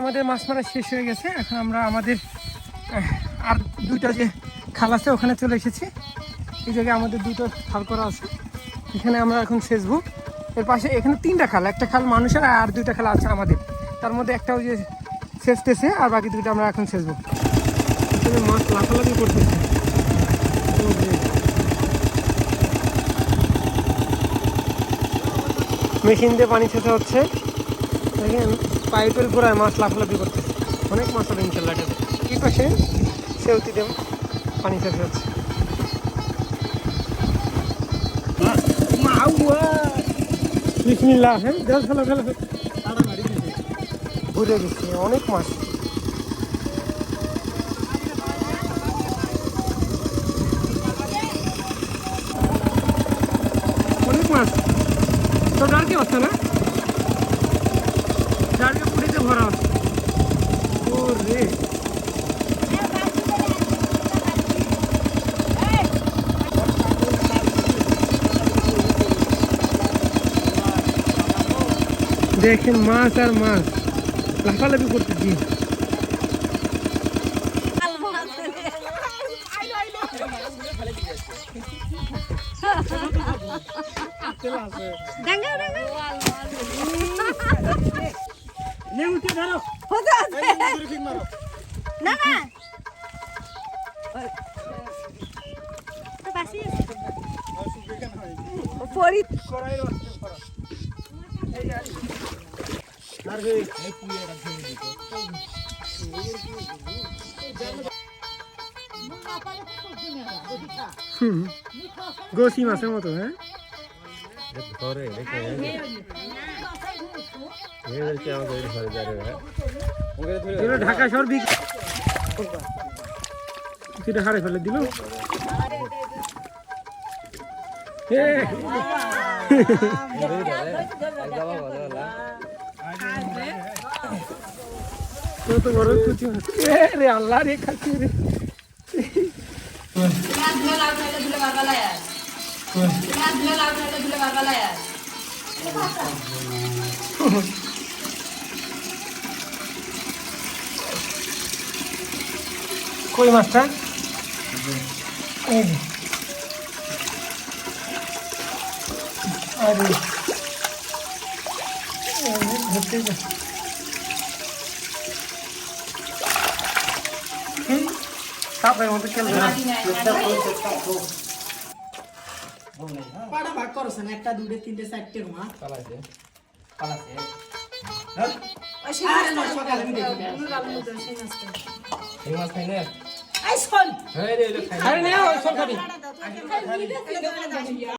আমাদের মাছ মারা শেষ হয়ে গেছে। এখন আমরা আমাদের আর দুইটা যে খাল আছে ওখানে চলে এসেছি। এই জায়গায় আমাদের দুটো খাল করা আছে, এখানে আমরা এখন সেচবো। এর পাশে এখানে তিনটা খাল, একটা খাল মানুষের আর দুইটা খাল আছে আমাদের, তার মধ্যে একটা ওই যে সেচতেছে আর বাকি দুইটা আমরা এখন সেচবো। এখানে মাছ লাফালাফি করতেছে। মেশিন দিয়ে পানি ছেঁচা হচ্ছে, দেখেন পাইপের গোড়ায় মাছ লাফালাফি করতেছে। অনেক মাছ হবে ইনশাল্লাহ এটাতে। এই পাশে সেউতি দিয়ে পানি ছেঁচা হচ্ছে। বিসমিল্লাহ, হ্যাঁ জল ফেলো ফেলো, ঘুরে গেছে অনেক মাছ। অনেক মাছ তো ডালকে হচ্ছে না, ডালকে পুরিতে ভরা হচ্ছে। ও রে দেখেন মাছ আর মাছ লাফালাফি করতেছি। গোসি মাছের মতো, হ্যাঁ ঢাকা শহর বিক্রি হারে ফেলে দিল। কত বড় কুচি মাছ রে, আল্লাহ রে খাচ্ছি রে। কই মাছটা এই যে, আরে ধরতে সাপের মতো খেলবে পাড়া ভাগ করছ না, একটা দুটো তিনটে চারটে মা পালাছে পালাছে। হ্যাঁ ওই শিকারে নয় সকালে আমি দেখি না কাল মতো সেই মাছটা এই মাছ খাই না আই শোন হ্যাঁ রে খাই না ওই সরকারি